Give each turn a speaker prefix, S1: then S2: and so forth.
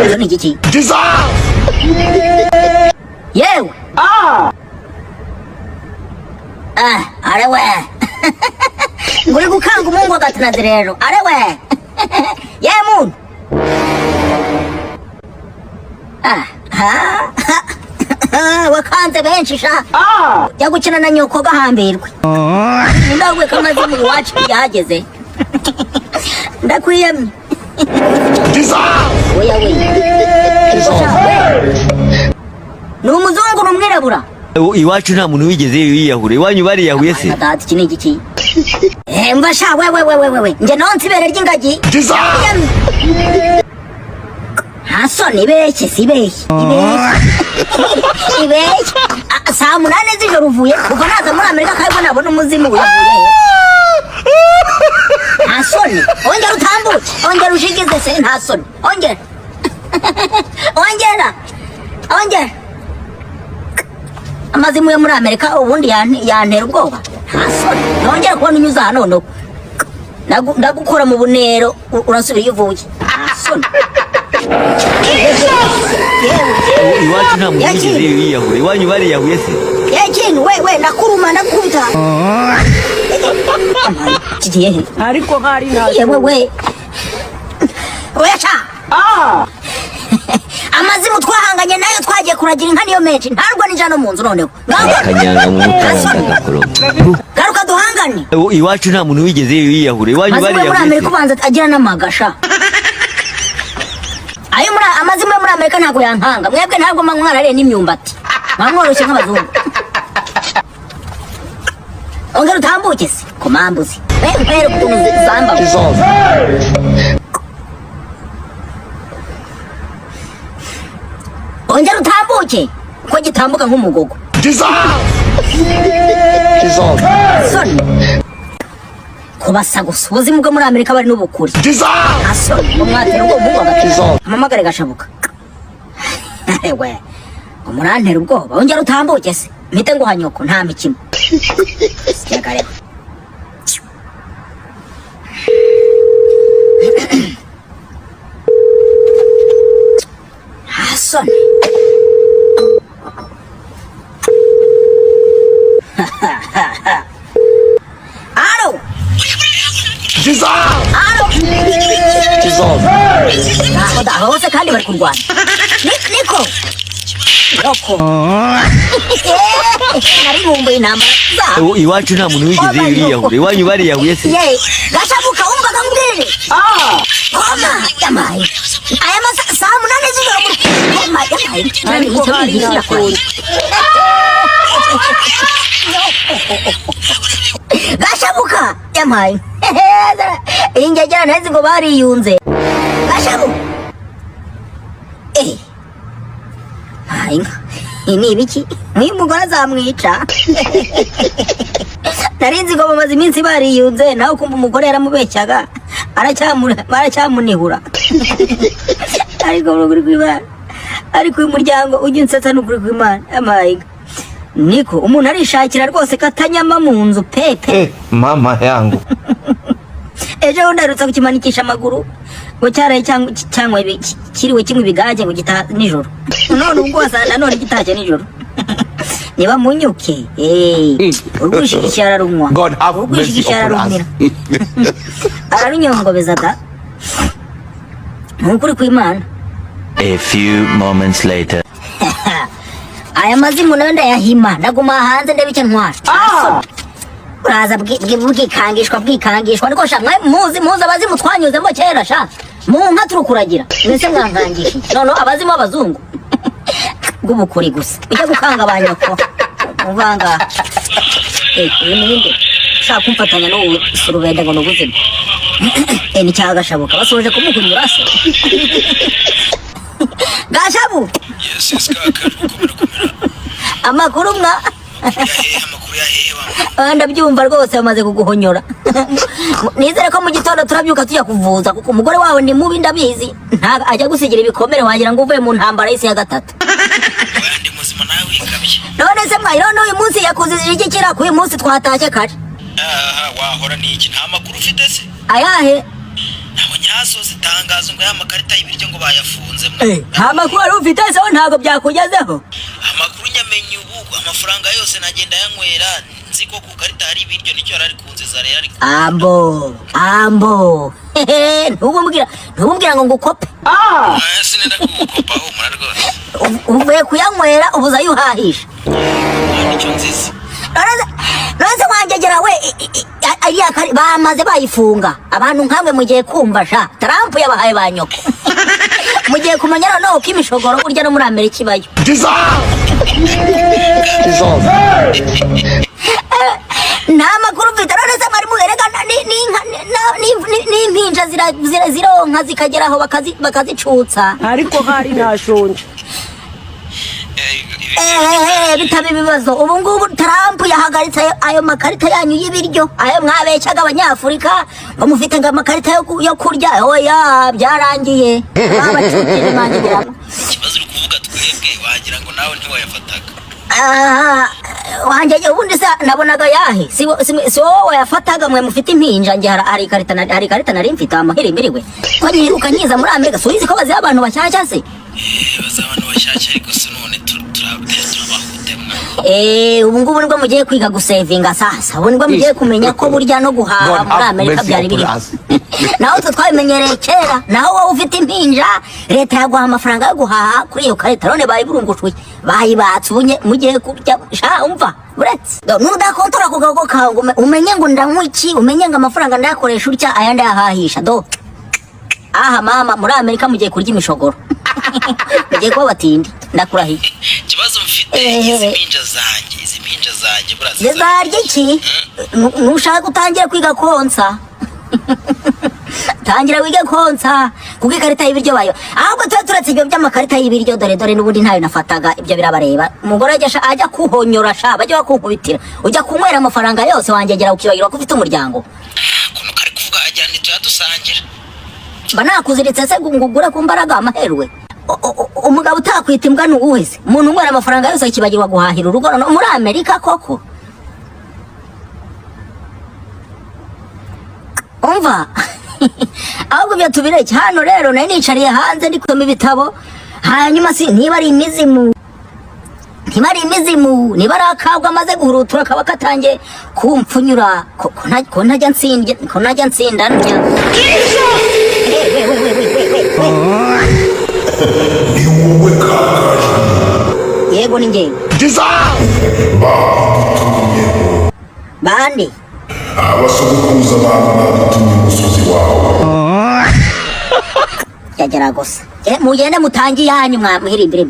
S1: Izo ni iki? Yewe. Arewe. Nguri gukanga umungu agatina rero. Arewe. Yemun. Wakanze benshi sha. Ya gukina na nyoko gahambirwe. Ndagwe kamaze mu wacu yageze. Ndakwiyamye. Oya we. Numuzungu numwirabura.
S2: Iwacu nta muntu wigeze yiyahure. Iwanyu bari yahuye se?
S1: Atati iki ni iki? Mbasha we. Nje nonse ibere ry'ingagi. Hasoni beke sibeke. Ibeke. Saa 8 z'ijoro uvuye kuva naza muri Amerika kayibona nabona umuzimu uyavuye. Hasoni, ongera utambuke. Ongera ushigize se ntasoni. Ongera. Ongera. Amazimu yo muri Amerika ubundi yantera ubwoba. Hasoni, nongera kubona unyuza hano no. Ndagukora mu bunero urasubira uvuye. Hasoni.
S2: Iwacu nta muntu wigeze yiyahure. Iwanyu bari yahuye se?
S1: Yekintu we nakuruma ndakubita. Kigiye.
S3: Ariko hari na.
S1: Yewe we. Oyacha. Amazimu twahanganye nayo twagiye kuragira inka niyo menshi ntarwo n'ijana mu nzu noneho.
S2: Kanyanga mu mutagakoro.
S1: Garuka duhangane.
S2: Iwacu nta muntu wigeze yiyahure. Iwanyu bari yahuye.
S1: Muri Amerika kubanza agira n'amagasha. Ayo muri amazimu yo muri Amerika ntago yankanga. Mwebwe ntabwo mwanwarare n'imyumbati. Mwamworoshye nk'abazungu. Ongera utambuke se komambuzi. Wewe kutunze zamba. Ongera utambuke ko gitambuka nk'umugogo. Sorry. Kubasa gusa ubuzima bwo muri Amerika bari n'ubukuri. Asoni umwatero ngo mungu agatizo. Amamagare gashabuka. Ewe. Umurantera ubwoba. Ongera utambuke se. Mpite ngo hanyoko nta mikino. Sijakare. Hassan. Alo. Alo. Daho se kandi bari kurwana. Niko. Nari mumbuye inama.
S2: Iwacu nta muntu wigeze yiyahure. Iwanyu bari yahuye se?
S1: Gashabuka umva kambwire. Koma yamaye. Aya masa saa 8 z'ijoro. Koma yamaye. Nani icyo bigira kuri. Gashabuka yamaye. Ingegera ntazi ngo bariyunze. Gashabuka. Ini ibiki? Uyu mugore azamwica. Narinzi ngo bamaze iminsi bariyunze nawe kumva umugore yaramubeshyaga aracyamunihura. Ariko uruguri kw'Imana. Ariko uyu muryango ujya unsetsa n'ukuri kw'Imana. Amayiga. Niko umuntu arishakira rwose katanyama mu nzu pepe.
S4: Mama yangu.
S1: Ejo ndarutse kukimanikisha amaguru. Ngo cyaraye cyangwa kiriwe kimwe bigaje ngo gita nijoro. None ubwo wasana none gitaje nijoro. Niba munyuke urwishikishara rumwa.
S4: God have mercy upon us.
S1: Ararunyongobeza da. Nkuri kw'Imana.
S2: A few moments later.
S1: Aya mazimu nayo ndayahima ndaguma hanze ndabica ntwara. Uraza bwikangishwa niko sha muzi abazimu twanyuzemo kera sha mu nka turukuragira mwese mwankangisha none abazimu abazungu gubukuri gusa ujya gukanga abanyoko uvanga ninde sha kumfatanya no surubenda ngo nubuzima ni cyagashabuka basoje kumukunyura se gashabu amakuru mwa ndabyumva rwose bamaze kuguhonyora. Nizere ko mu gitondo turabyuka tujya kuvuza kuko umugore wawe ni mubi ndabizi ntaga ajya gusigira ibikomere wagira ngo uvuye mu ntambara y'isi ya gatatu.
S5: Ndi muzima nawe wikabye.
S1: None se mwayiro no uyu munsi yakuzije iki kira ku uyu munsi twatashye kare.
S5: Wahora ni iki nta makuru ufite se?
S1: Ayahe?
S5: Nabo nyaso zitangazo ngo ya makarita y'ibiryo
S1: nta makuru wari ufite se ntabwo byakugezeho.
S5: Amakuru nyamenye ubu amafaranga yose nagenda yanywera nzi ko ku karita hari ibiryo nicyo yari kunziza rero ariko
S1: ambo ntubumvira ngo ngukope.
S5: sinenda kugukopa aho mura rwose
S1: uvuye kuyanywera ubuza yuhahisha
S5: nicyo nziza
S1: Nonese wanjegera we bamaze bayifunga abantu nkamwe mugiye kumva sha Trump yabahaye banyoko mugiye kumenya no uko imishogoro burya no muri Amerika ibayo. Nta makuru mfite nonese mwari muherekana n'impinja zironka zikageraho bakazicutsa
S3: ariko hari ntashonje.
S1: bitaba ibibazo ubu ngubu Trump yahagaritse ayo makarita yanyu y'ibiryo ayo mwabeshyaga abanyafurika ngo mufite ngo amakarita yo kurya oya byarangiye babacukije manjiramo
S5: ikibazo uri kuvuga twebwe wagira ngo nawe ntiwayafataga
S1: wanje ubundi se nabonaga yahe si wowe wayafataga mwe mufite impinja nge hari karita nari mfite amahirimbiriwe ko nyiruka nyiza muri Amerika subizi ko bazi abantu bashyashya se
S5: baza abantu bashyashya ariko se none turabahudemwa
S1: ubu ngubu nibwo mugiye kwiga gusevinga sasa ubu nibwo mugiye kumenya ko burya no guhaha muri Amerika byari biri naho twabimenyereye kera naho wowe ufite impinja leta yaguha amafaranga yo guhaha kuri iyo karita none bayiburungushuye bayibatse ubunye mugiye kurya sha umva uretse nudakontora ku gago kawe umenye ngo ndanywa iki umenye ngo amafaranga ndayakoresha utya ayandi yahahisha do aha mama muri Amerika mugiye kurya imishogoro mugiye kuba batindi ndakurahiye
S5: ikibazo mfite izi mpinja zanjye buraza
S1: zarya iki nushaka gutangira kwiga konsa tangira wige konsa kuko ikarita y'ibiryo bayo ahubwo tuba turetse ibyo by'amakarita y'ibiryo dore n'ubundi ntayo nafataga ibyo birabareba umugore ajya kuhonyora sha bajya bakunkubitira ujya kunywera amafaranga yose wangegera ukibagirwa ko ufite umuryango
S5: kuno kari kuvuga ajyana ituya dusangira
S1: mba nakuziritse se ngo ugure ku mbaraga amaherwe umugabo utakwita imbwa n'uwese umuntu unywera amafaranga yose akibagirwa guhahira urugo muri Amerika koko umva ahubwo byo tubireke hano rero nari nicariye hanze ndi kusoma ibitabo hanyuma si niba ari imizimu niba ari akabwa amaze guhurutura kaba katangiye kumpfunyura ko ntajya nsinda ndya yego ni njyewe bande
S6: abasogokuruza abantu badutumye umusozi wawe
S1: yagera gusa mugende mutangiye yanyu mwamuhirimbire